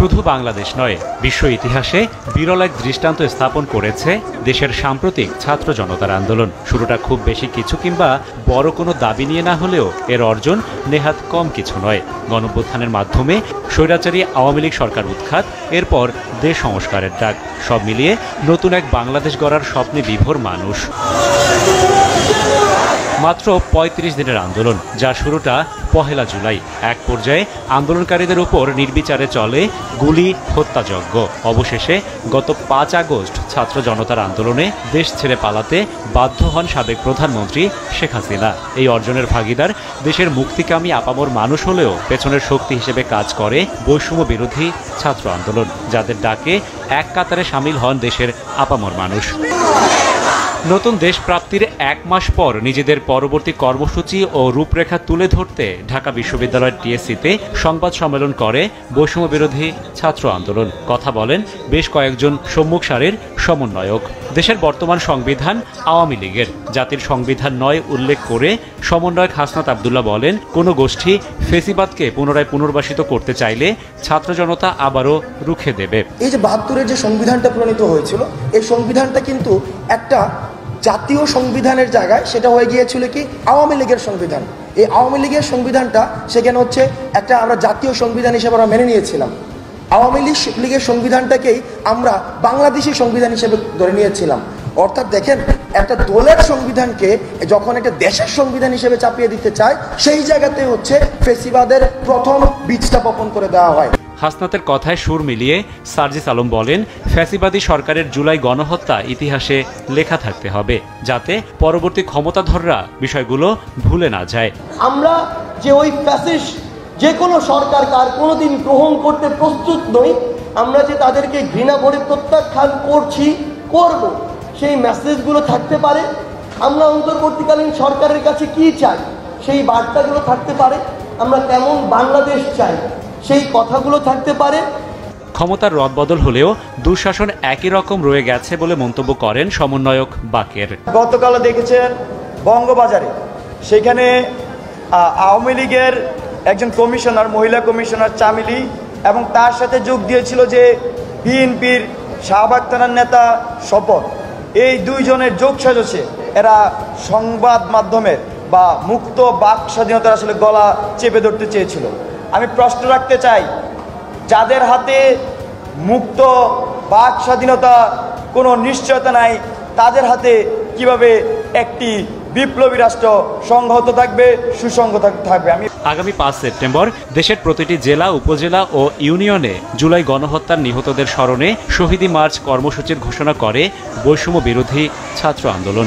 শুধু বাংলাদেশ নয়, বিশ্ব ইতিহাসে বিরল এক দৃষ্টান্ত স্থাপন করেছে দেশের সাম্প্রতিক ছাত্র জনতার আন্দোলন। শুরুটা খুব বেশি কিছু কিংবা বড় কোনো দাবি নিয়ে না হলেও এর অর্জন নেহাত কম কিছু নয়। গণঅভ্যুত্থানের মাধ্যমে স্বৈরাচারী আওয়ামী লীগ সরকার উৎখাত, এরপর দেশ সংস্কারের ডাক, সব মিলিয়ে নতুন এক বাংলাদেশ গড়ার স্বপ্নে বিভোর মানুষ। মাত্র ৩৫ দিনের আন্দোলন, যার শুরুটা ১ জুলাই। এক পর্যায়ে আন্দোলনকারীদের উপর নির্বিচারে চলে গুলি, হত্যাযজ্ঞ। অবশেষে গত ৫ আগস্ট ছাত্র জনতার আন্দোলনে দেশ ছেড়ে পালাতে বাধ্য হন সাবেক প্রধানমন্ত্রী শেখ হাসিনা। এই অর্জনের ভাগিদার দেশের মুক্তিকামী আপামর মানুষ হলেও পেছনের শক্তি হিসেবে কাজ করে বৈষম্য বিরোধী ছাত্র আন্দোলন, যাদের ডাকে এক কাতারে সামিল হন দেশের আপামর মানুষ। নতুন দেশ প্রাপ্তির ১ মাস পর নিজেদের পরবর্তী কর্মসূচি ও রূপরেখা তুলে ধরতে ঢাকা বিশ্ববিদ্যালয়ের টিএসসিতে সংবাদ সম্মেলন করে বৈষম্য বিরোধী ছাত্র আন্দোলন। কথা বলেন বেশ কয়েকজন সম্মুখ সারির সমন্বয়ক। দেশের বর্তমান সংবিধান আওয়ামী লীগের, জাতির সংবিধান নয় উল্লেখ করে সমন্বয়ক হাসনাত আবদুল্লাহ বলেন, কোনো গোষ্ঠী ফেসিবাদকে পুনরায় পুনর্বাসিত করতে চাইলে ছাত্র জনতা আবারও রুখে দেবে। এই যে ৭২-এর যে সংবিধানটা প্রণীত হয়েছিল, এই সংবিধানটা কিন্তু একটা জাতীয় সংবিধানের জায়গায় সেটা হয়ে গিয়েছিল কি আওয়ামী লীগের সংবিধান। এই আওয়ামী লীগের সংবিধানটা সেখানে হচ্ছে একটা আমরা জাতীয় সংবিধান হিসেবে আমরা মেনে নিয়েছিলাম। আওয়ামী লীগের সংবিধানটাকেই আমরা বাংলাদেশি সংবিধান হিসেবে ধরে নিয়েছিলাম। অর্থাৎ দেখেন, একটা দলের সংবিধানকে যখন একটা দেশের সংবিধান হিসেবে চাপিয়ে দিতে চায়, সেই জায়গাতে হচ্ছে ফেসিবাদের প্রথম বীজটা বপন করে দেওয়া হয়। হাসনাতের কথায় সুর মিলিয়ে সার্জিস আলম বলেন, ফ্যাসিবাদী সরকারের জুলাই গণহত্যা ইতিহাসে লেখা থাকতে হবে, যাতে পরবর্তী ক্ষমতাধররা বিষয়গুলো ভুলে না যায়। আমরা যে ওই ফ্যাসিস্ট যে কোনো সরকার কার কোনোদিন গ্রহণ করতে প্রস্তুত নই, আমরা যে তাদেরকে ঘৃণা করে প্রত্যাখ্যান করছি, করব, সেই মেসেজগুলো থাকতে পারে। আমরা অন্তর্বর্তীকালীন সরকারের কাছে কি চাই, সেই বার্তাগুলো থাকতে পারে। আমরা কেমন বাংলাদেশ চাই, সেই কথাগুলো থাকতে পারে। ক্ষমতার রদবদল হলেও দুঃশাসন একই রকম রয়ে গেছে বলে মন্তব্য করেন সমন্বয়ক বাকের। গতকাল দেখেছেন বঙ্গবাজারে, সেখানে আওয়ামী লীগের একজন কমিশনার, মহিলা কমিশনার চামিলি, এবং তার সাথে যোগ দিয়েছিল যে বিএনপির শাহবাগ থানার নেতা শপথ। এই দুইজনের যোগ সাজসে এরা সংবাদ মাধ্যমের বা মুক্ত বাক স্বাধীনতার আসলে গলা চেপে ধরতে চেয়েছিল। আমি প্রশ্ন রাখতে চাই, যাদের হাতে মুক্ত বাক স্বাধীনতা কোনো নিশ্চয়তা নাই, তাদের হাতে কিভাবে একটি বিপ্লবী রাষ্ট্র সংহত থাকবে, সুসংহত থাকবে? আগামী ৫ সেপ্টেম্বর দেশের প্রতিটি জেলা, উপজেলা ও ইউনিয়নে জুলাই গণহত্যার নিহতদের স্মরণে শহীদি মার্চ কর্মসূচির ঘোষণা করে বৈষম্য বিরোধী ছাত্র আন্দোলন।